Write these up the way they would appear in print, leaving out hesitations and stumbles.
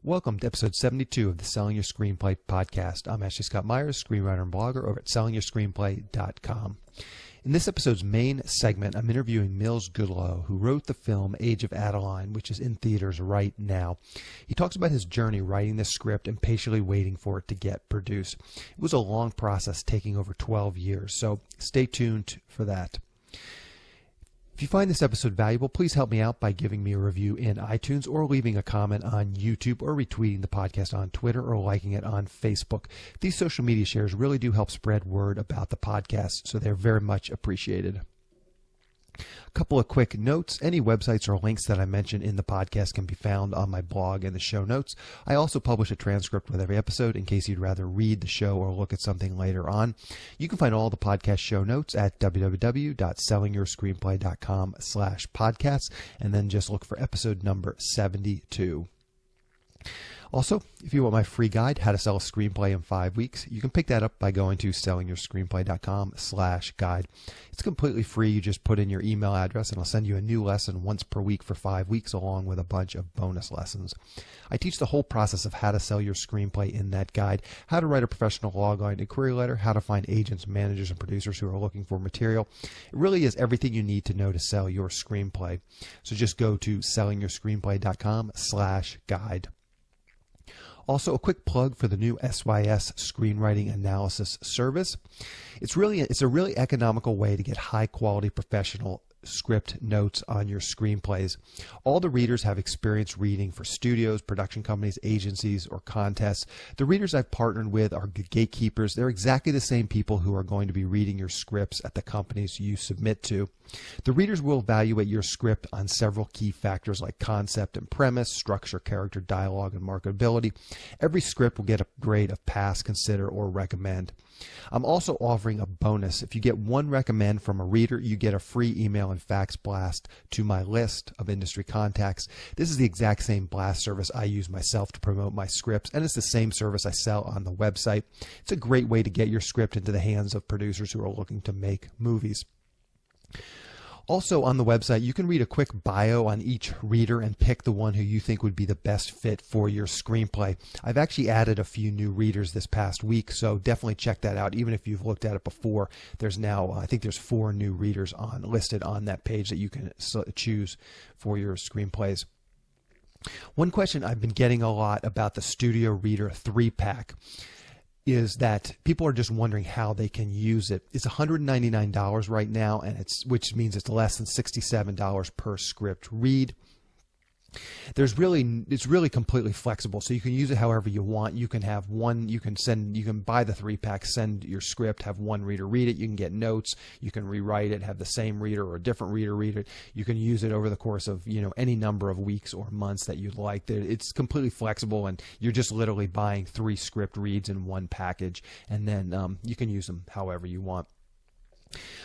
Welcome to episode 72 of the Selling Your Screenplay podcast. I'm Ashley Scott Myers, screenwriter and blogger over at sellingyourscreenplay.com. In this episode's main segment, I'm interviewing Mills Goodloe, who wrote the film Age of Adaline, which is in theaters right now. He talks about his journey writing this script and patiently waiting for it to get produced. It was a long process, taking over 12 years, so stay tuned for that. If you find this episode valuable, please help me out by giving me a review in iTunes or leaving a comment on YouTube or retweeting the podcast on Twitter or liking it on Facebook. These social media shares really do help spread word about the podcast, so they're very much appreciated. A couple of quick notes. Any websites or links that I mention in the podcast can be found on my blog in the show notes. I also publish a transcript with every episode in case you'd rather read the show or look at something later on. You can find all the podcast show notes at www.sellingyourscreenplay.com/podcasts, and then just look for episode number 72. Also, if you want my free guide, How to Sell a Screenplay in 5 Weeks, you can pick that up by going to sellingyourscreenplay.com/guide. It's completely free. You just put in your email address and I'll send you a new lesson once per week for 5 weeks along with a bunch of bonus lessons. I teach the whole process of how to sell your screenplay in that guide, how to write a professional logline inquiry letter, how to find agents, managers, and producers who are looking for material. It really is everything you need to know to sell your screenplay. So just go to sellingyourscreenplay.com/guide. Also, a quick plug for the new SYS Screenwriting Analysis Service. It's a really economical way to get high-quality professional script notes on your screenplays. All the readers have experience reading for studios, production companies, agencies, or contests. The readers I've partnered with are gatekeepers. They're exactly the same people who are going to be reading your scripts at the companies you submit to. The readers will evaluate your script on several key factors like concept and premise, structure, character, dialogue, and marketability. Every script will get a grade of pass, consider, or recommend. I'm also offering a bonus. If you get one recommend from a reader, you get a free email and fax blast to my list of industry contacts. This is the exact same blast service I use myself to promote my scripts, and it's the same service I sell on the website. It's a great way to get your script into the hands of producers who are looking to make movies. Also on the website, you can read a quick bio on each reader and pick the one who you think would be the best fit for your screenplay. I've actually added a few new readers this past week, so definitely check that out. Even if you've looked at it before, there's now, I think there's 4 new readers listed on that page that you can choose for your screenplays. One question I've been getting a lot about the Studio Reader 3-pack is that people are just wondering how they can use it. It's $199 right now, and which means it's less than $67 per script read. It's really completely flexible, so you can use it however you want. You can have one, you can buy the 3-pack, send your script, have one reader read it. You can get notes, you can rewrite it, have the same reader or a different reader read it. You can use it over the course of any number of weeks or months that you'd like. It's completely flexible, and you're just literally buying 3 script reads in one package, and then you can use them however you want.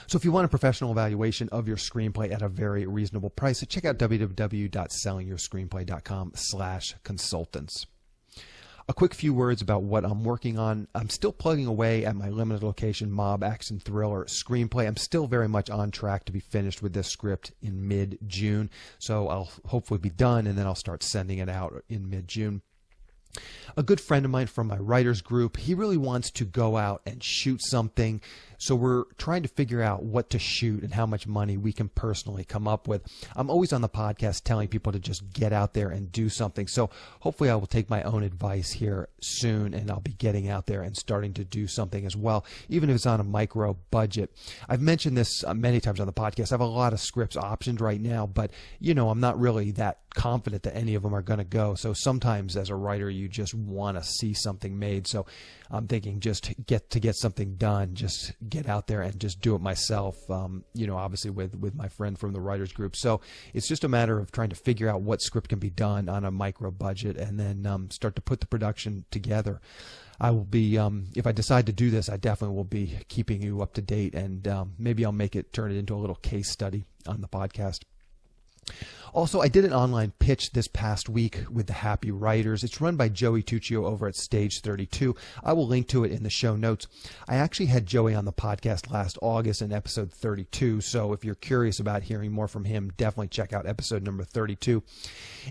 So if you want a professional evaluation of your screenplay at a very reasonable price, check out www.sellingyourscreenplay.com/consultants. A quick few words about what I'm working on. I'm still plugging away at my limited location mob action thriller screenplay. I'm still very much on track to be finished with this script in mid-June. So I'll hopefully be done, and then I'll start sending it out in mid-June. A good friend of mine from my writers group, he really wants to go out and shoot something. So we're trying to figure out what to shoot and how much money we can personally come up with. I'm always on the podcast telling people to just get out there and do something. So hopefully I will take my own advice here soon, and I'll be getting out there and starting to do something as well, even if it's on a micro budget. I've mentioned this many times on the podcast. I have a lot of scripts optioned right now, but I'm not really that confident that any of them are going to go. So sometimes as a writer, you just want to see something made. So I'm thinking just get something done, just get out there and just do it myself, obviously with my friend from the writers group. So it's just a matter of trying to figure out what script can be done on a micro budget, and then start to put the production together. I will be, if I decide to do this, I definitely will be keeping you up to date, and maybe I'll turn it into a little case study on the podcast. Also, I did an online pitch this past week with the Happy Writers. It's run by Joey Tuccio over at Stage 32. I will link to it in the show notes. I actually had Joey on the podcast last August in episode 32, so if you're curious about hearing more from him, definitely check out episode number 32.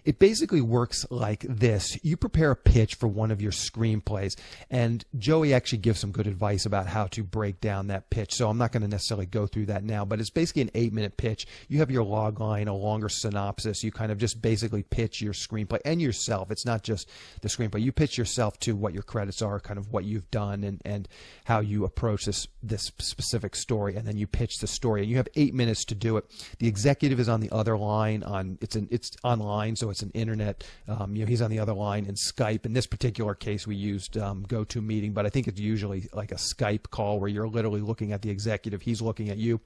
It basically works like this. You prepare a pitch for one of your screenplays, and Joey actually gives some good advice about how to break down that pitch, so I'm not going to necessarily go through that now, but it's basically an 8-minute pitch. You have your log line, a longer synopsis. You kind of just basically pitch your screenplay and yourself. It's not just the screenplay. You pitch yourself to what your credits are, kind of what you've done, and how you approach this specific story, and then you pitch the story. And you have 8 minutes to do it. The executive is on the other line. It's online, so it's an internet. He's on the other line in Skype. In this particular case, we used GoToMeeting, but I think it's usually like a Skype call where you're literally looking at the executive. He's looking at you.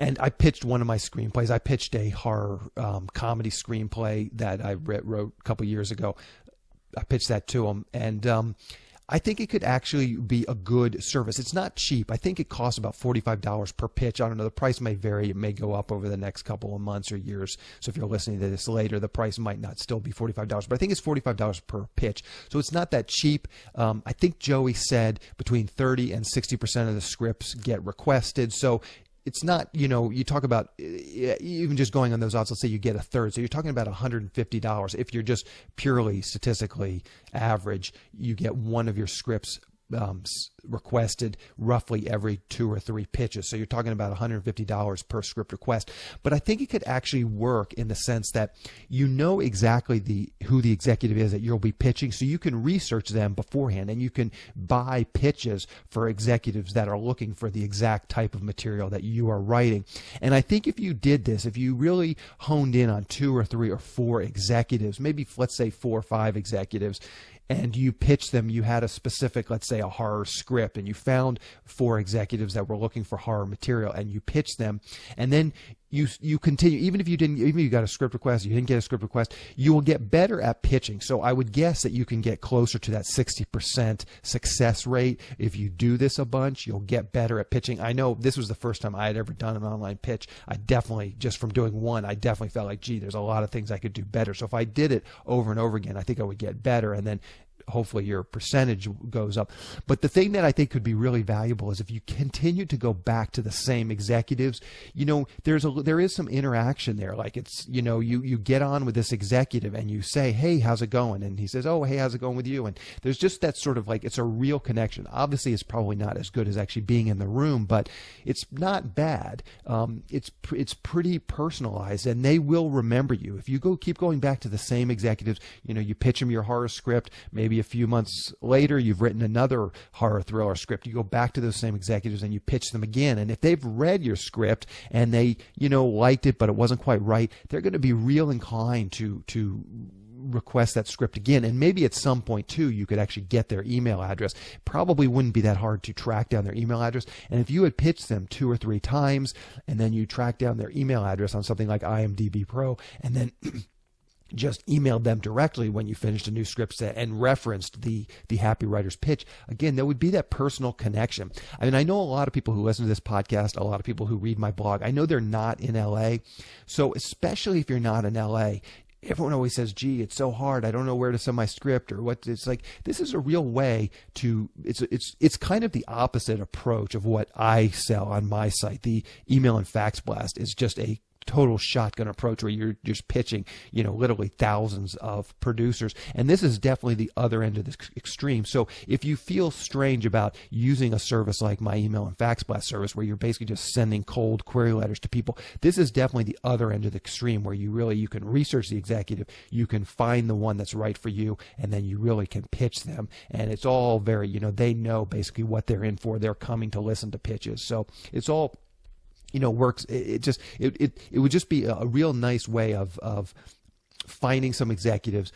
And I pitched one of my screenplays. I pitched a horror comedy screenplay that I wrote a couple years ago. I pitched that to him, and I think it could actually be a good service. It's not cheap. I think it costs about $45 per pitch. I don't know. The price may vary. It may go up over the next couple of months or years. So if you're listening to this later, the price might not still be $45. But I think it's $45 per pitch. So it's not that cheap. I think Joey said between 30 and 60% of the scripts get requested. So it's not, you talk about even just going on those odds, let's say you get a third. So you're talking about $150. If you're just purely statistically average, you get one of your scripts requested roughly every 2 or 3 pitches. So you're talking about $150 per script request. But I think it could actually work in the sense that you know exactly who the executive is that you'll be pitching, so you can research them beforehand, and you can buy pitches for executives that are looking for the exact type of material that you are writing. And I think if you did this, if you really honed in on 2 or 3 or 4 executives, maybe let's say 4 or 5 executives, and you pitched them, you had a specific, let's say a horror script, and you found 4 executives that were looking for horror material, and you pitched them, and then you continue, even if you got a script request, you didn't get a script request, you will get better at pitching. So I would guess that you can get closer to that 60% success rate. If you do this a bunch, you'll get better at pitching. I know this was the first time I had ever done an online pitch. I definitely, just from doing one, I definitely felt like, gee, there's a lot of things I could do better. So if I did it over and over again, I think I would get better, and then hopefully your percentage goes up. But the thing that I think could be really valuable is if you continue to go back to the same executives, there is some interaction there. Like it's, you get on with this executive and you say, hey, how's it going? And he says, oh, hey, how's it going with you? And there's just that sort of like, it's a real connection. Obviously, it's probably not as good as actually being in the room, but it's not bad. It's pretty personalized, and they will remember you. If you keep going back to the same executives, you pitch them your horror script, maybe a few months later, you've written another horror thriller script. You go back to those same executives and you pitch them again. And if they've read your script and they, liked it, but it wasn't quite right, they're going to be real inclined to request that script again. And maybe at some point too, you could actually get their email address. Probably wouldn't be that hard to track down their email address. And if you had pitched them 2 or 3 times and then you track down their email address on something like IMDb Pro, and then just emailed them directly when you finished a new script set and referenced the Happy Writers pitch, again, there would be that personal connection. I mean, I know a lot of people who listen to this podcast, a lot of people who read my blog, I know they're not in LA. So especially if you're not in LA, everyone always says, gee, it's so hard. I don't know where to send my script or what. It's like, this is a real way to, it's kind of the opposite approach of what I sell on my site. The email and fax blast is just a total shotgun approach where you're just pitching, literally thousands of producers. And this is definitely the other end of the extreme. So if you feel strange about using a service like my email and fax blast service, where you're basically just sending cold query letters to people, this is definitely the other end of the extreme, where you can research the executive, you can find the one that's right for you, and then you really can pitch them. And it's all very, they know basically what they're in for. They're coming to listen to pitches. So it's all works. It would just be a real nice way of finding some executives,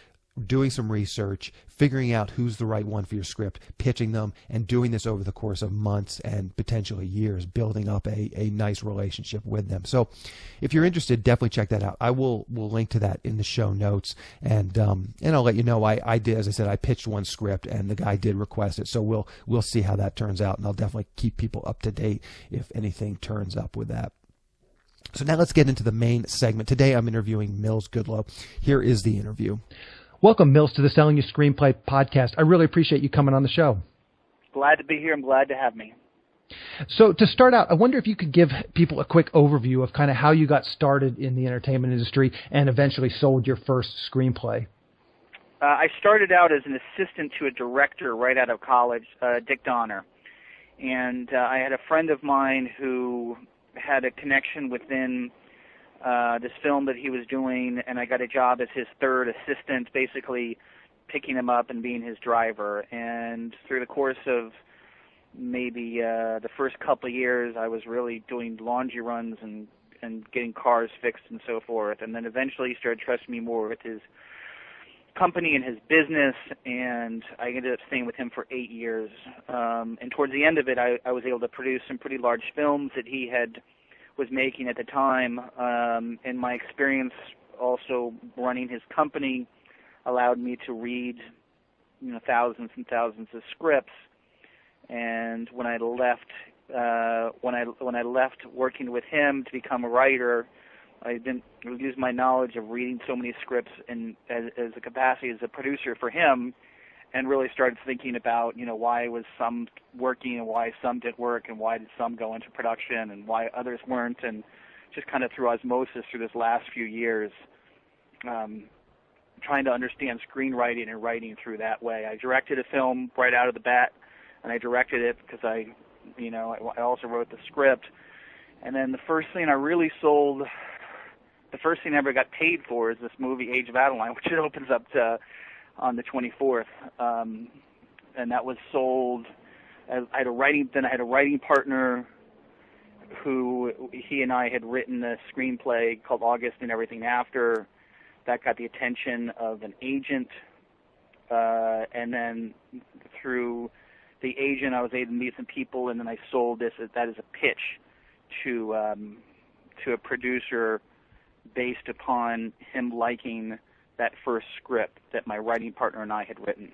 doing some research, figuring out who's the right one for your script, pitching them, and doing this over the course of months and potentially years, building up a nice relationship with them. So if you're interested, definitely check that out. I will link to that in the show notes, and I'll let you know. I did, as I said, I pitched one script and the guy did request it. So we'll see how that turns out, and I'll definitely keep people up to date if anything turns up with that. So now let's get into the main segment. Today I'm interviewing Mills Goodloe. Here is the interview. Welcome, Mills, to the Selling Your Screenplay podcast. I really appreciate you coming on the show. Glad to be here. I'm glad to have me. So to start out, I wonder if you could give people a quick overview of kind of how you got started in the entertainment industry and eventually sold your first screenplay. I started out as an assistant to a director right out of college, Dick Donner. And I had a friend of mine who had a connection within this film that he was doing, and I got a job as his third assistant, basically picking him up and being his driver. And through the course of maybe the first couple of years, I was really doing laundry runs and getting cars fixed and so forth. And then eventually he started trusting me more with his company and his business, and I ended up staying with him for 8 years. And towards the end of it, I was able to produce some pretty large films that he was making at the time. And my experience also running his company allowed me to read, thousands and thousands of scripts. And when I left, when I left working with him to become a writer, I didn't use my knowledge of reading so many scripts as a capacity as a producer for him, and really started thinking about, why was some working and why some didn't work, and why did some go into production and why others weren't, and just kind of through osmosis through this last few years, trying to understand screenwriting and writing through that way. I directed a film right out of the bat, and I directed it because I also wrote the script. And then the first thing I really sold, the first thing I ever got paid for, is this movie Age of Adaline, which it opens up on the 24th. And that was sold. I had a writing partner who he and I had written a screenplay called August and Everything After. That got the attention of an agent. And then through the agent, I was able to meet some people, and then I sold that as a pitch to a producer based upon him liking that first script that my writing partner and I had written.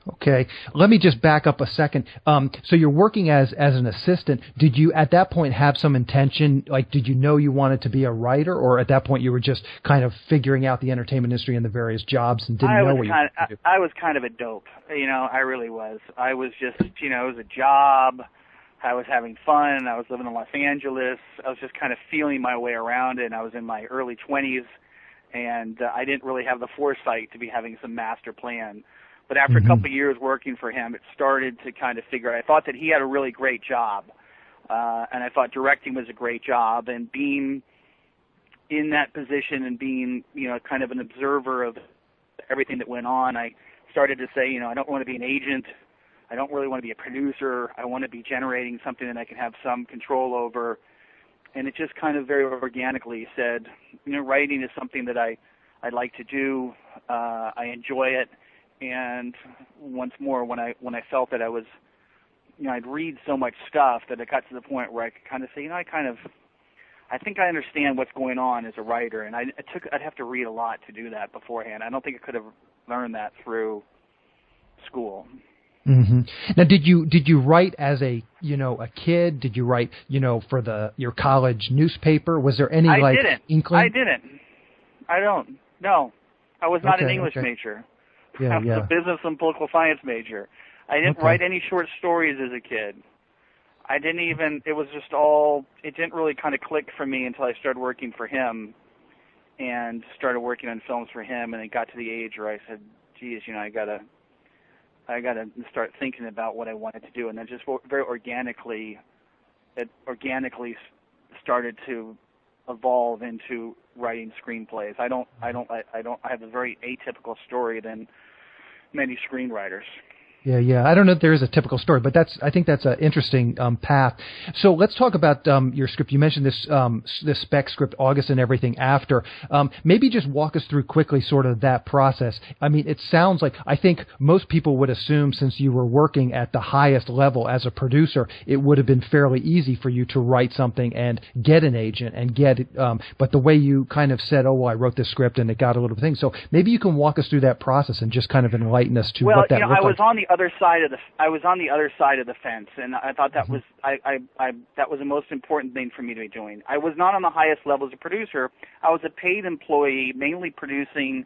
Okay. Let me just back up a second. So you're working as an assistant. Did you at that point have some intention, like did you know you wanted to be a writer, or at that point you were just kind of figuring out the entertainment industry and the various jobs and didn't know what you wanted to do? I was kind of a dope. I really was. I was just, it was a job. I was having fun. I was living in Los Angeles. I was just kind of feeling my way around, and I was in my early 20s, and I didn't really have the foresight to be having some master plan. But after a couple of years working for him, it started to kind of figure out. I thought that he had a really great job, and I thought directing was a great job. And being in that position and being, kind of an observer of everything that went on, I started to say, I don't want to be an agent. I don't really want to be a producer. I want to be generating something that I can have some control over. And it just kind of very organically said, writing is something that I like to do. I enjoy it. And once more, when I felt that I was, I'd read so much stuff that it got to the point where I could kind of say, I think I understand what's going on as a writer, and I'd have to read a lot to do that beforehand. I don't think I could have learned that through school. Mm-hmm. Now, did you write as a kid? Did you write for your college newspaper? Was there any inkling? I didn't. I don't. No, I was not an English major. I was a business and political science major. I didn't write any short stories as a kid. I didn't even, it was just it didn't really kind of click for me until I started working for him and started working on films for him, and it got to the age where I said, geez, I gotta start thinking about what I wanted to do. And then just very organically, it started to evolve into writing screenplays. I have a very atypical story than many screenwriters. Yeah. I don't know if there is a typical story, but I think that's an interesting path. So let's talk about your script. You mentioned this spec script, August and Everything After. Maybe just walk us through quickly sort of that process. I mean, it sounds like, I think most people would assume, since you were working at the highest level as a producer, it would have been fairly easy for you to write something and get an agent and get it. But the way you kind of said, I wrote this script and it got a little thing. So maybe you can walk us through that process and just kind of enlighten us to what that looked like. I was on the other side of the fence, and I thought that was that was the most important thing for me to be doing. I was not on the highest level as a producer. I was a paid employee, mainly producing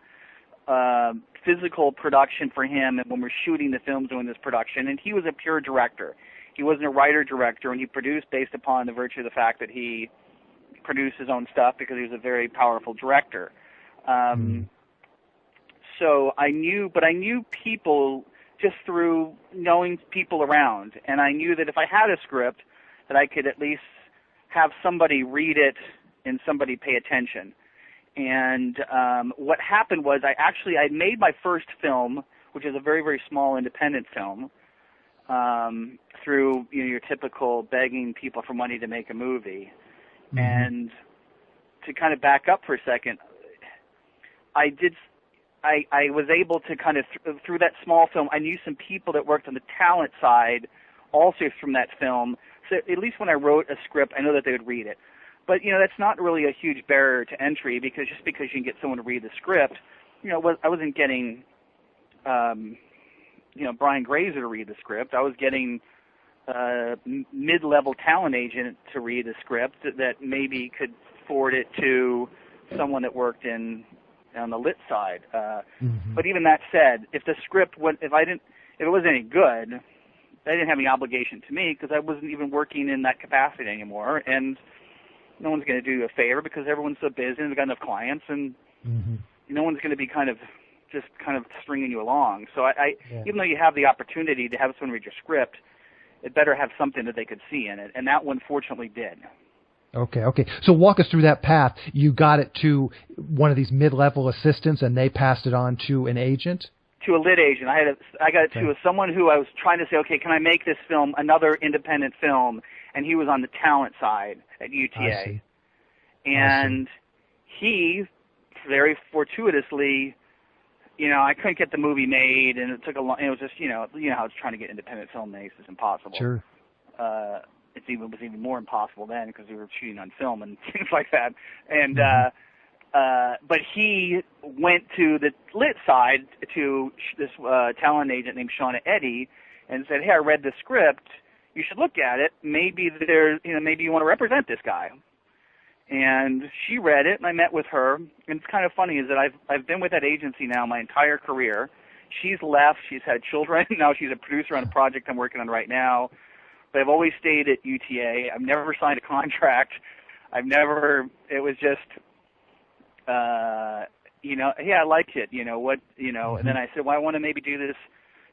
physical production for him, and when we're shooting the films doing this production, and he was a pure director. He wasn't a writer-director, and he produced based upon the virtue of the fact that he produced his own stuff because he was a very powerful director. So I knew people just through knowing people around, and I knew that if I had a script, that I could at least have somebody read it and somebody pay attention. And what happened was I made my first film, which is a very, very small independent film, through your typical begging people for money to make a movie. Mm-hmm. And to kind of back up for a second, I was able to kind of, through that small film, I knew some people that worked on the talent side also from that film. So at least when I wrote a script, I know that they would read it. But, that's not really a huge barrier to entry, because just because you can get someone to read the script, I wasn't getting, Brian Grazer to read the script. I was getting mid-level talent agent to read the script that maybe could forward it to someone that worked on the lit side. But even that said, if the script if it wasn't any good, they didn't have any obligation to me because I wasn't even working in that capacity anymore, and no one's going to do you a favor because everyone's so busy and they've got enough clients, and no one's going to be kind of stringing you along. So even though you have the opportunity to have someone read your script, it better have something that they could see in it, and that one fortunately did. Okay. So walk us through that path. You got it to one of these mid-level assistants, and they passed it on to an agent? To a lit agent. I got it to someone who I was trying to say, okay, can I make this film another independent film? And he was on the talent side at UTA. And he, very fortuitously, I couldn't get the movie made, and it took a long. It was just, how it's trying to get independent film made. It's impossible. Sure. It was even more impossible then because we were shooting on film and things like that. And but he went to the lit side to this talent agent named Shauna Eddy and said, "Hey, I read the script. You should look at it. Maybe maybe you want to represent this guy." And she read it, and I met with her. And it's kind of funny is that I've been with that agency now my entire career. She's left. She's had children. Now she's a producer on a project I'm working on right now. But I've always stayed at UTA. I've never signed a contract. It was just, hey, I liked it. And then I said, well, I want to maybe do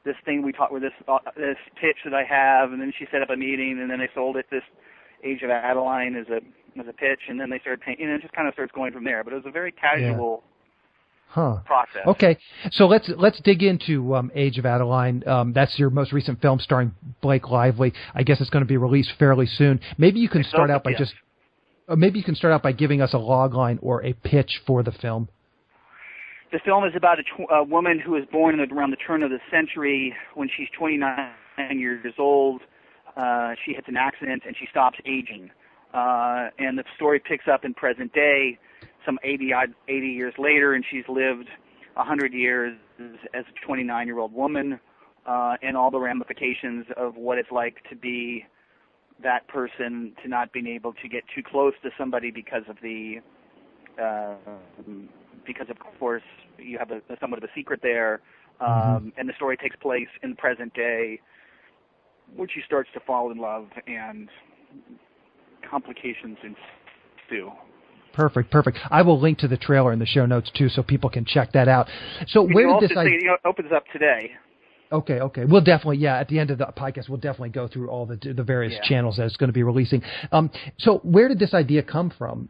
this thing we talked with this pitch that I have. And then she set up a meeting, and then they sold it this Age of Adaline as a pitch, and then they started paying, and it just kind of starts going from there. But it was a very casual process. Okay, so let's dig into Age of Adaline. That's your most recent film starring Blake Lively. I guess it's going to be released fairly soon. Maybe you can start out by giving us a log line or a pitch for the film. The film is about a woman who was born around the turn of the century. When she's 29 years old, she hits an accident and she stops aging. And the story picks up in present day, some 80 years later, and she's lived 100 years as a 29-year-old woman, and all the ramifications of what it's like to be that person, to not being able to get too close to somebody because of course you have somewhat of a secret there, and the story takes place in the present day, which she starts to fall in love, and complications ensue. Perfect. I will link to the trailer in the show notes too, so people can check that out. So where did this idea? It opens up today. Okay. We'll definitely, at the end of the podcast, we'll definitely go through all the various channels that it's going to be releasing. So where did this idea come from?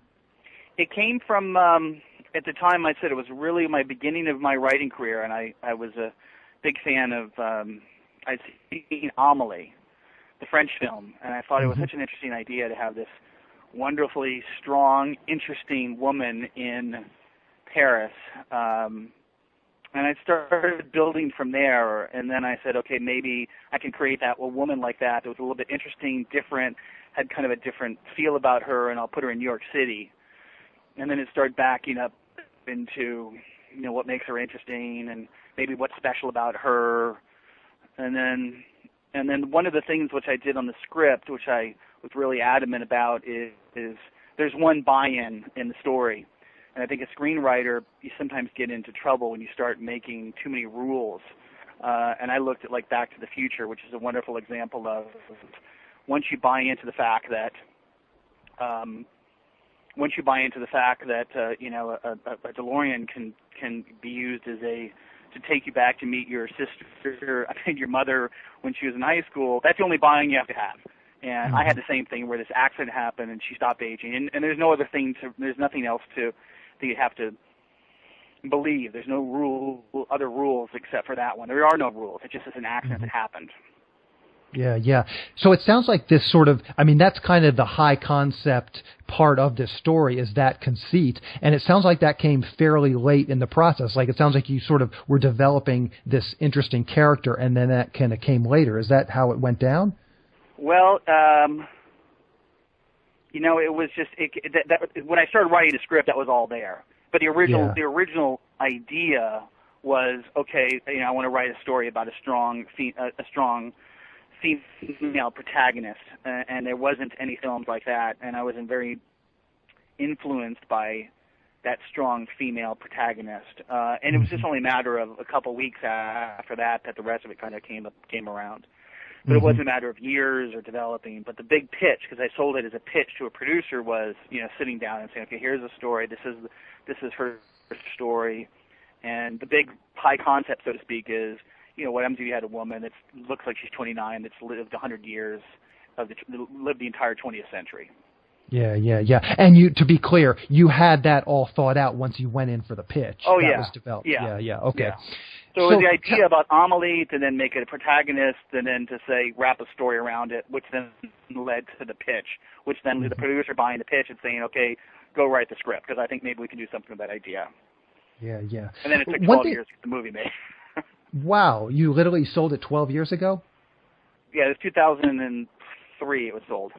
It came from, at the time I said it was really my beginning of my writing career, and I was a big fan of, I'd seen Amélie, the French film, and I thought it was such an interesting idea to have this wonderfully strong, interesting woman in Paris. And I started building from there, and then I said, okay, maybe I can create a woman like that was a little bit interesting, different, had kind of a different feel about her, and I'll put her in New York City. And then it started backing up into, what makes her interesting and maybe what's special about her. and then one of the things which I did on the script, which I was really adamant about, is there's one buy-in in the story. And I think a screenwriter, you sometimes get into trouble when you start making too many rules. And I looked at like Back to the Future, which is a wonderful example of once you buy into the fact that a DeLorean can be used as to take you back to meet your sister, your mother when she was in high school. That's the only buy-in you have to have. And I had the same thing where this accident happened and she stopped aging, and there's no other thing there's nothing else that you have to believe. There's no other rules except for that one. There are no rules. It just is an accident that happened. Yeah. So it sounds like this sort of, I mean, that's kind of the high concept part of this story, is that conceit. And it sounds like that came fairly late in the process. Like, it sounds like you sort of were developing this interesting character, and then that kind of came later. Is that how it went down? Well, it was just when I started writing the script, that was all there. But the original idea was, okay, I want to write a story about a strong female protagonist, and there wasn't any films like that, and I wasn't very influenced by that strong female protagonist. And it was just only a matter of a couple weeks after that the rest of it kind of came around. But it wasn't a matter of years or developing. But the big pitch, because I sold it as a pitch to a producer, was sitting down and saying, okay, here's a story. This is her story, and the big high concept, so to speak, is what happens if you had a woman that looks like she's 29 that's lived 100 years lived the entire 20th century. Yeah. And to be clear, you had that all thought out once you went in for the pitch. Oh, that yeah. was developed. Yeah. Okay. Yeah. So it was the idea about Amelie to then make it a protagonist, and then to say wrap a story around it, which then led to the pitch, which then the producer buying the pitch and saying, okay, go write the script, because I think maybe we can do something with that idea. Yeah. And then it took 12 years to get the movie made. Wow, you literally sold it 12 years ago? Yeah, it was 2003 it was sold.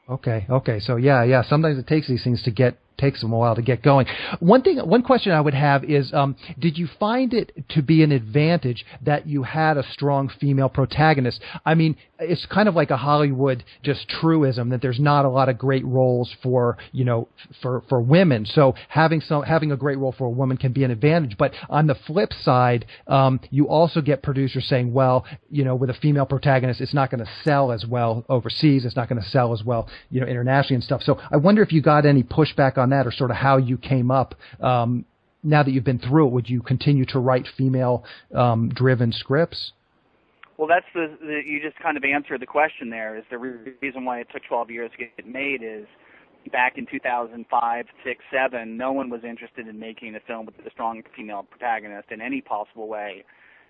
Okay. So yeah. Sometimes it takes these things takes them a while to get going. One question I would have is, did you find it to be an advantage that you had a strong female protagonist? I mean, it's kind of like a Hollywood just truism that there's not a lot of great roles for women. So having a great role for a woman can be an advantage. But on the flip side, you also get producers saying, well, with a female protagonist, it's not going to sell as well overseas. It's not going to sell as well, internationally and stuff. So I wonder if you got any pushback on that, or sort of how you came up. Now that you've been through it, would you continue to write female-driven scripts? Well, that's you just kind of answered the question there. Is the reason why it took 12 years to get made is back in 2005, 6, 7, no one was interested in making a film with a strong female protagonist in any possible way.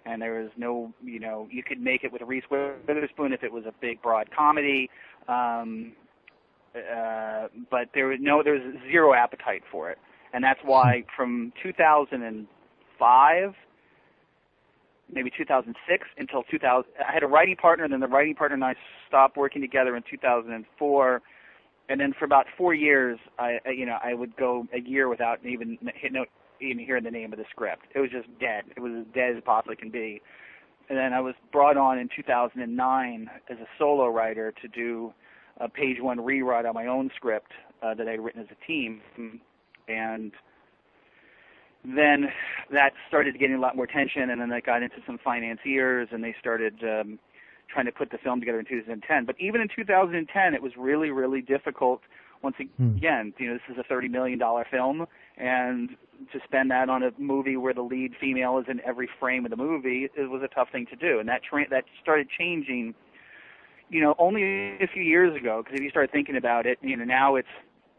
And there was no, you could make it with Reese Witherspoon if it was a big, broad comedy. But there was zero appetite for it, and that's why from 2005, maybe 2006 until 2000, I had a writing partner, and then the writing partner and I stopped working together in 2004, and then for about 4 years, I would go a year without even hearing the name of the script. It was just dead. It was as dead as it possibly can be. And then I was brought on in 2009 as a solo writer to do a page 1 rewrite on my own script that I'd written as a team, and then that started getting a lot more attention, and then I got into some financiers, and they started trying to put the film together in 2010. But even in 2010, it was really, really difficult. Once again, this is a $30 million film, and to spend that on a movie where the lead female is in every frame of the movie, it was a tough thing to do, and that started changing only a few years ago, because if you start thinking about it, now it's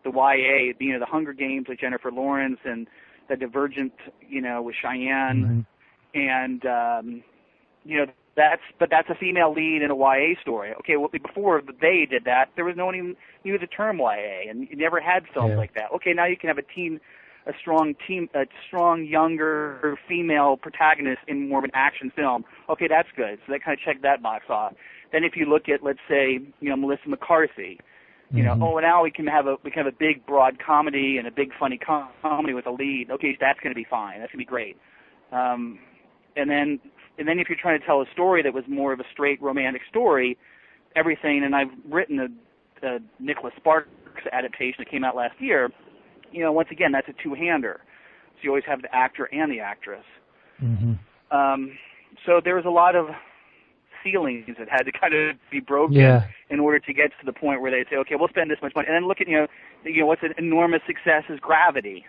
the YA, the Hunger Games with Jennifer Lawrence, and the Divergent, with Cheyenne, and that's a female lead in a YA story. Okay, well, before they did that, there was no one even knew the term YA, and you never had films like that. Okay, now you can have a strong younger female protagonist in more of an action film. Okay, that's good. So that kind of checked that box off. Then if you look at, let's say, Melissa McCarthy, now we can have a big broad comedy and a big funny comedy with a lead. Okay, that's going to be fine. That's going to be great. And then And then if you're trying to tell a story that was more of a straight romantic story, everything, and I've written a Nicholas Sparks adaptation that came out last year, once again, that's a two-hander. So you always have the actor and the actress. Mm-hmm. So there was a lot of ceilings that had to kind of be broken in order to get to the point where they'd say, okay, we'll spend this much money. And then look at, what's an enormous success is Gravity.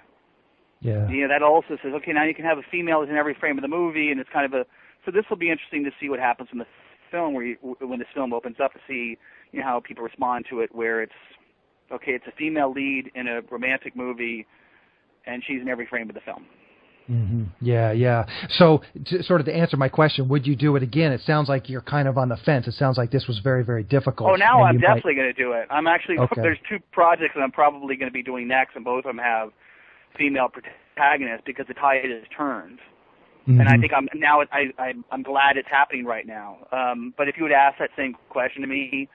Yeah. That also says, okay, now you can have a female who's in every frame of the movie, and it's kind of so this will be interesting to see what happens in the film when this film opens up, to see, how people respond to it, where it's, okay, it's a female lead in a romantic movie, and she's in every frame of the film. Mm-hmm. Yeah. So, sort of to answer my question, would you do it again? It sounds like you're kind of on the fence. It sounds like this was very, very difficult. Oh, now I'm definitely going to do it. I'm actually, okay. There's two projects that I'm probably going to be doing next, and both of them have female protagonists because the tide has turned. Mm-hmm. And I think I'm glad it's happening right now. But if you would ask that same question to me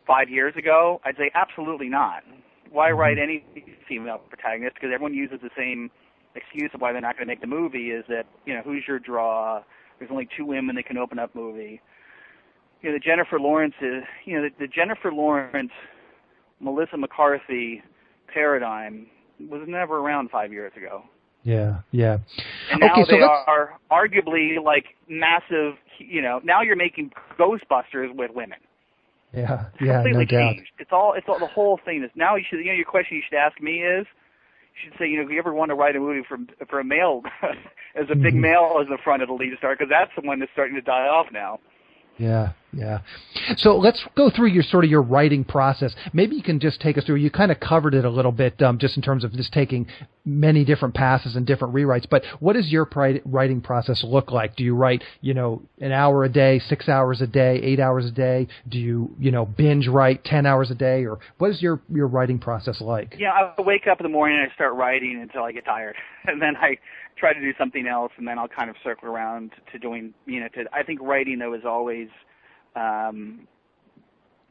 5 years ago, I'd say absolutely not. Why write any female protagonist? Because everyone uses the same excuse of why they're not going to make the movie is that, who's your draw? There's only two women that can open up movie. The Jennifer Lawrence the Jennifer Lawrence, Melissa McCarthy paradigm was never around 5 years ago. Yeah. And now they are arguably like massive, now you're making Ghostbusters with women. Yeah, completely no doubt. changed. It's all the whole thing is now your question you should ask me is, you should say, if you ever want to write a movie for a male, as a big male as the front of the lead star, because that's the one that's starting to die off now. Yeah. So let's go through your writing process. Maybe you can just take us through. You kind of covered it a little bit, just in terms of just taking many different passes and different rewrites. But what does your writing process look like? Do you write, an hour a day, 6 hours a day, 8 hours a day? Do you, binge write 10 hours a day, or what is your writing process like? Yeah, I wake up in the morning and I start writing until I get tired, and then I try to do something else, and then I'll kind of circle around to doing, I think writing, though, is always,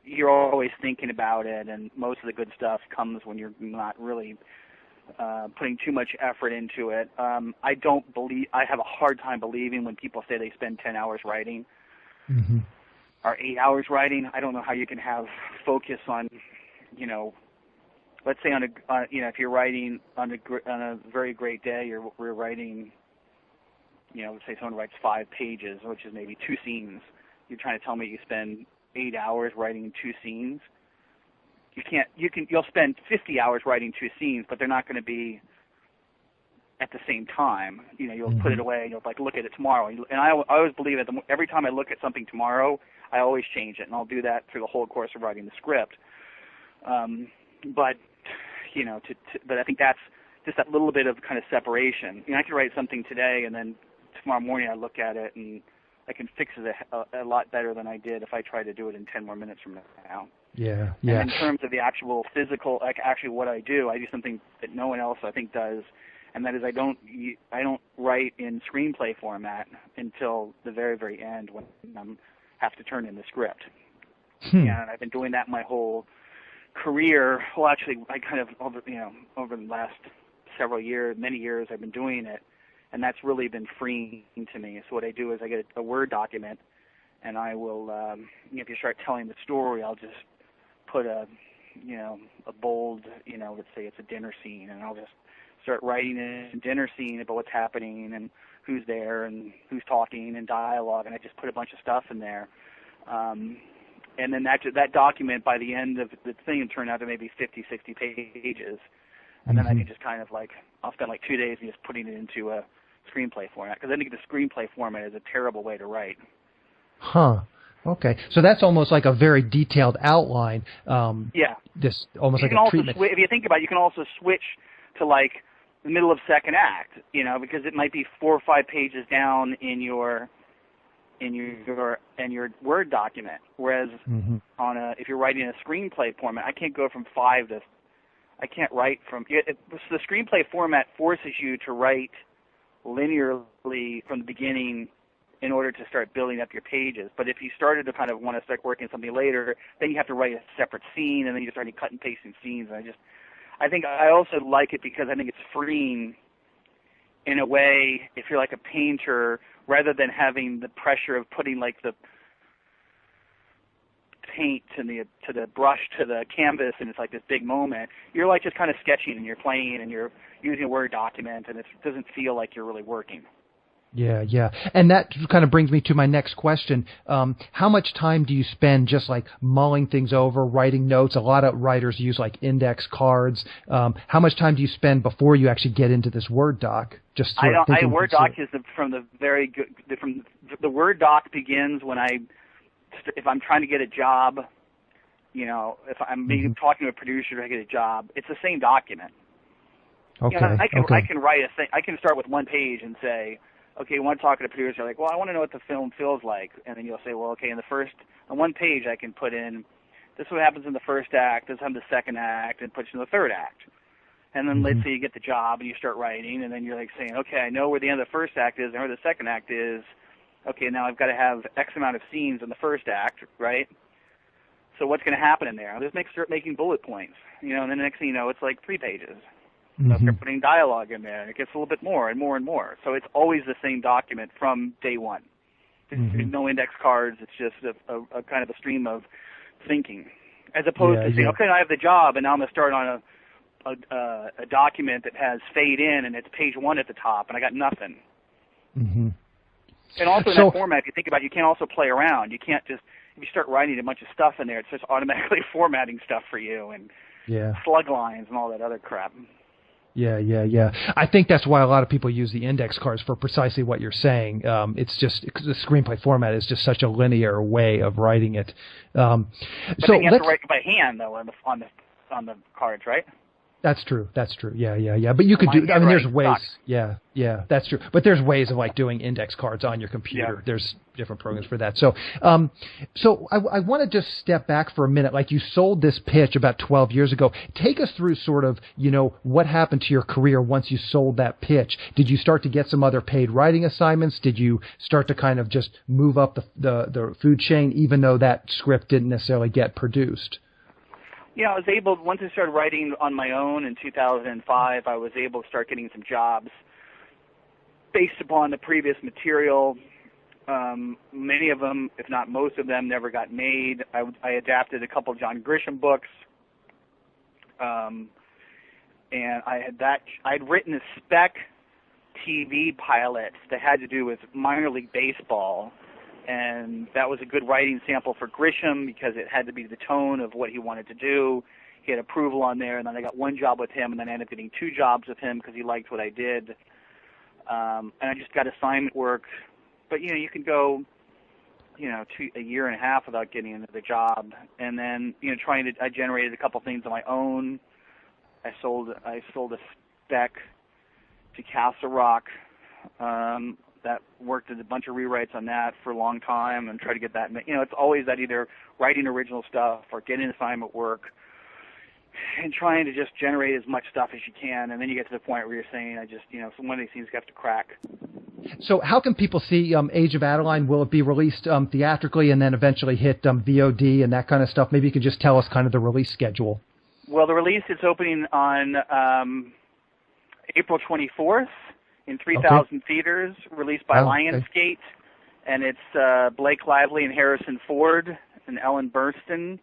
you're always thinking about it, and most of the good stuff comes when you're not really putting too much effort into it. I have a hard time believing when people say they spend 10 hours writing or 8 hours writing. I don't know how you can have focus on, let's say if you're writing on a very great day, we're writing, let's say someone writes 5 pages, which is maybe 2 scenes. You're trying to tell me you spend 8 hours writing 2 scenes? You can't. You'll spend 50 hours writing 2 scenes, but they're not going to be at the same time. You'll put it away and you'll look at it tomorrow. And I always believe that every time I look at something tomorrow, I always change it, and I'll do that through the whole course of writing the script. But I think that's just that little bit of kind of separation. I could write something today, and then tomorrow morning I look at it and I can fix it a lot better than I did if I tried to do it in 10 more minutes from now. Yeah. And in terms of the actual physical, actually what I do something that no one else I think does, and that is I don't write in screenplay format until the very, very end when I have to turn in the script. And I've been doing that my whole career. Well, actually, I kind of over the last many years, I've been doing it. And that's really been freeing to me. So what I do is I get a Word document, and I will, if you start telling the story, I'll just put a bold, let's say it's a dinner scene, and I'll just start writing a dinner scene about what's happening and who's there and who's talking and dialogue, and I just put a bunch of stuff in there. And then that document, by the end of the thing, turned out to maybe 50, 60 pages. And then I can just kind of I'll spend 2 days just putting it into a screenplay format, because I think the screenplay format is a terrible way to write. Okay. So that's almost like a very detailed outline. This almost like a treatment. If you think about it, you can also switch to the middle of second act, because it might be 4 or 5 pages down in your Word document. Whereas if you're writing a screenplay format, I can't go from 5 to. I can't write from. The screenplay format forces you to write linearly from the beginning in order to start building up your pages. But if you started to kind of want to start working something later, then you have to write a separate scene, and then you start cut and pasting scenes. And I think I also like it because I think it's freeing in a way, if you're like a painter, rather than having the pressure of putting like the paint to the brush to the canvas, and it's like this big moment, you're like just kind of sketching and you're playing and you're using a Word document, and it doesn't feel like you're really working. Yeah. And that kind of brings me to my next question. How much time do you spend just like mulling things over, writing notes? A lot of writers use like index cards. How much time do you spend before you actually get into this Word doc? Just Word doc is from the Word doc begins when if I'm trying to get a job, if I'm talking to a producer to get a job, it's the same document. Okay. I can write a thing. I can start with one page and say, okay, you want to talk to the producer, like, well, I want to know what the film feels like. And then you'll say, well, okay, on one page I can put in, this is what happens in the first act, this is the second act, and put you in the third act. And then let's say you get the job and you start writing, and then you're like saying, okay, I know where the end of the first act is and where the second act is. Okay, now I've got to have X amount of scenes in the first act, right? So what's going to happen in there? I'll just start making bullet points, and then the next thing you know, it's like 3 pages. Start putting dialogue in there, and it gets a little bit more and more and more. So it's always the same document from day one. There's no index cards. It's just a kind of a stream of thinking, as opposed to saying, okay, I have the job, and now I'm going to start on a document that has fade in, and it's page 1 at the top, and I got nothing. And also in that format, if you think about it, you can't also play around. You can't just, if you start writing a bunch of stuff in there, it's just automatically formatting stuff for you and slug lines and all that other crap. Yeah. I think that's why a lot of people use the index cards for precisely what you're saying. It's just the screenplay format is just such a linear way of writing it. But then you have to write it by hand, though, on the cards, right? That's true. Yeah. But you could do. I mean, there's ways. Doc. Yeah. That's true. But there's ways of like doing index cards on your computer. Yeah. There's different programs for that. So I want to just step back for a minute. Like, you sold this pitch about 12 years ago. Take us through sort of, what happened to your career once you sold that pitch. Did you start to get some other paid writing assignments? Did you start to kind of just move up the food chain, even though that script didn't necessarily get produced? Yeah, I was able, once I started writing on my own in 2005, I was able to start getting some jobs based upon the previous material. Many of them, if not most of them, never got made. I adapted a couple of John Grisham books, and I'd written a spec TV pilot that had to do with minor league baseball. And that was a good writing sample for Grisham because it had to be the tone of what he wanted to do. He had approval on there, and then I got one job with him, and then I ended up getting 2 jobs with him because he liked what I did. And I just got assignment work. But, you can go, a year and a half without getting into the job. And then, I generated a couple things on my own. I sold a spec to Castle Rock. That worked at a bunch of rewrites on that for a long time and try to get that. It's always that either writing original stuff or getting assignment work and trying to just generate as much stuff as you can. And then you get to the point where you're saying, one of these things have to crack. So how can people see Age of Adaline? Will it be released theatrically and then eventually hit VOD and that kind of stuff? Maybe you could just tell us kind of the release schedule. Well, the release is opening on April 24th. In 3,000 theaters, released by Lionsgate, and it's Blake Lively and Harrison Ford and Ellen Burstyn,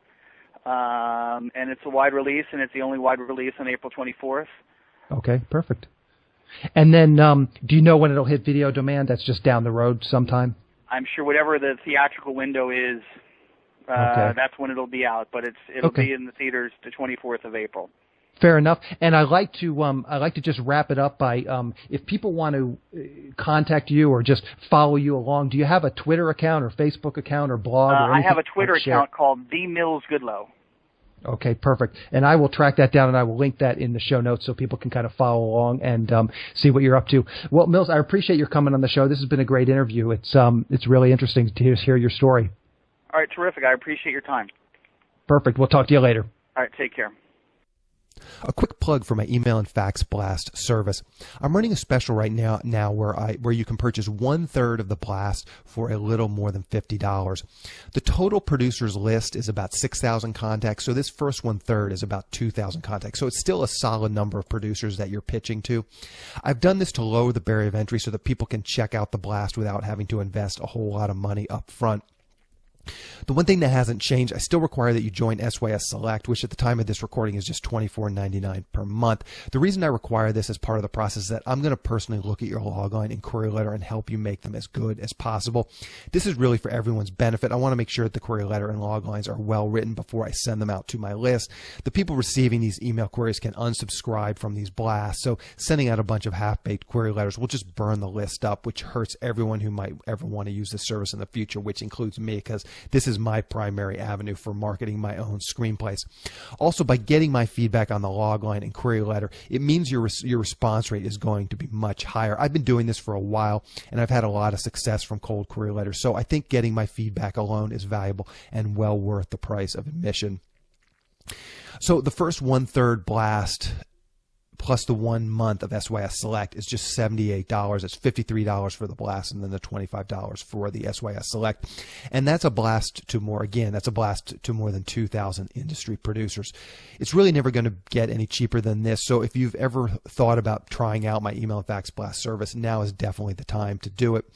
and it's a wide release, and it's the only wide release on April 24th. Okay, perfect. And then, do you know when it'll hit video demand? That's just down the road sometime? I'm sure whatever the theatrical window is, that's when it'll be out, but it'll be in the theaters the 24th of April. Fair enough. And I'd like to just wrap it up by if people want to contact you or just follow you along, do you have a Twitter account or Facebook account or blog? Or I have a Twitter account called The Mills Goodloe. Okay, perfect. And I will track that down and I will link that in the show notes so people can kind of follow along and see what you're up to. Well, Mills, I appreciate your coming on the show. This has been a great interview. It's really interesting to hear your story. All right, terrific. I appreciate your time. Perfect. We'll talk to you later. All right, take care. A quick plug for my email and fax blast service. I'm running a special right now where you can purchase 1/3 of the blast for a little more than $50. The total producers list is about 6,000 contacts, so this first 1/3 is about 2,000 contacts. So it's still a solid number of producers that you're pitching to. I've done this to lower the barrier of entry so that people can check out the blast without having to invest a whole lot of money up front. The one thing that hasn't changed, I still require that you join SYS Select, which at the time of this recording is just $24.99 per month. The reason I require this as part of the process is that I'm going to personally look at your logline and query letter and help you make them as good as possible. This is really for everyone's benefit. I want to make sure that the query letter and loglines are well written before I send them out to my list. The people receiving these email queries can unsubscribe from these blasts, so sending out a bunch of half-baked query letters will just burn the list up, which hurts everyone who might ever want to use this service in the future, which includes me, because this is my primary avenue for marketing my own screenplays. Also, by getting my feedback on the logline and query letter, it means your response rate is going to be much higher. I've been doing this for a while, and I've had a lot of success from cold query letters, so I think getting my feedback alone is valuable and well worth the price of admission. So the first 1/3 blast plus the 1 month of SYS Select is just $78. It's $53 for the blast and then the $25 for the SYS Select. And that's a blast to more, again, that's a blast to more than 2,000 industry producers. It's really never going to get any cheaper than this. So if you've ever thought about trying out my email and fax blast service, now is definitely the time to do it.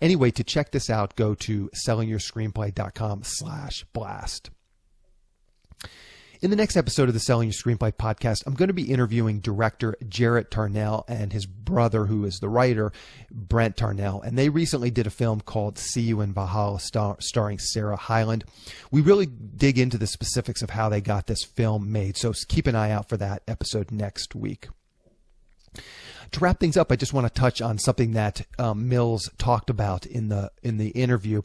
Anyway, to check this out, go to sellingyourscreenplay.com/blast. In the next episode of the Selling Your Screenplay podcast, I'm going to be interviewing director Jarrett Tarnell and his brother, who is the writer, Brent Tarnell. And they recently did a film called See You in Valhalla, starring Sarah Hyland. We really dig into the specifics of how they got this film made, so keep an eye out for that episode next week. To wrap things up, I just want to touch on something that Mills talked about in the interview.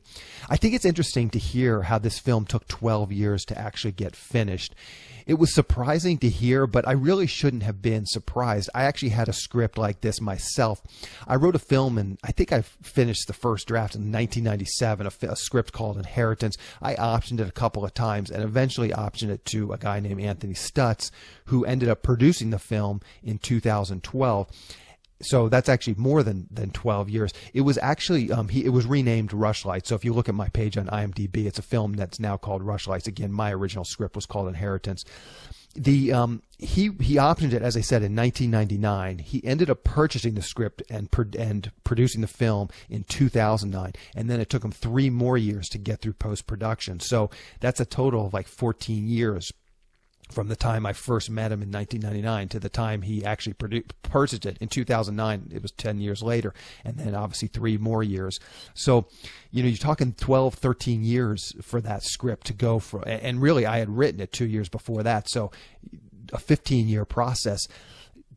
I think it's interesting to hear how this film took 12 years to actually get finished. It was surprising to hear, but I really shouldn't have been surprised. I actually had a script like this myself. I wrote a film, and I think I finished the first draft in 1997, a script called Inheritance. I optioned it a couple of times and eventually optioned it to a guy named Anthony Stutz, who ended up producing the film in 2012. So that's actually more than 12 years. It was actually, it was renamed Rushlight. So if you look at my page on IMDb, it's a film that's now called Rushlights. Again, my original script was called Inheritance. He optioned it, as I said, in 1999. He ended up purchasing the script and producing the film in 2009. And then it took him 3 more years to get through post-production. So that's a total of like 14 years. From the time I first met him in 1999 to the time he actually purchased it in 2009, it was 10 years later, and then obviously 3 more years. So, you know, you're talking 12, 13 years for that script to go for, and really I had written it 2 years before that, so a 15-year process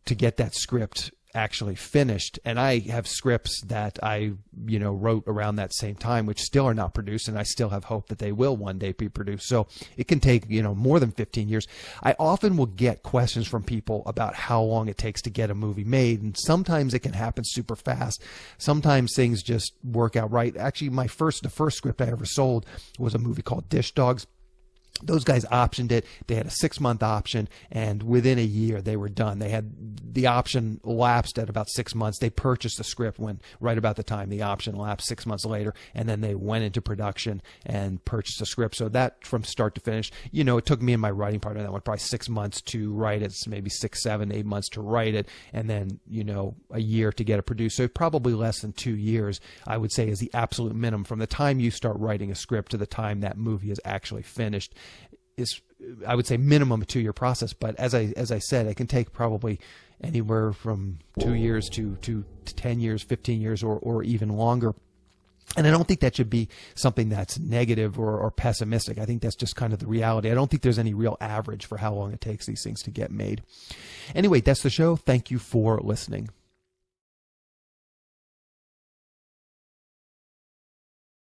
to get that script actually finished. And I have scripts that I, wrote around that same time, which still are not produced, and I still have hope that they will one day be produced. So it can take, more than 15 years. I often will get questions from people about how long it takes to get a movie made, and sometimes it can happen super fast. Sometimes things just work out right. Actually, the first script I ever sold was a movie called Dish Dogs. Those guys optioned it. They had a 6-month option, and within a year they were done. They had the option lapsed at about 6 months. They purchased the script when right about the time the option lapsed 6 months later, and then they went into production and purchased the script. So that from start to finish, it took me and my writing partner that one probably 6 months to write it, maybe 6, 7, 8 months to write it, and then a year to get it produced. So probably less than 2 years, I would say, is the absolute minimum from the time you start writing a script to the time that movie is actually finished. Is, I would say, minimum a 2-year process, but as I said, it can take probably anywhere from 2 years to 10 years, 15 years, or even longer. And I don't think that should be something that's negative or pessimistic. I think that's just kind of the reality. I don't think there's any real average for how long it takes these things to get made. Anyway, that's the show. Thank you for listening.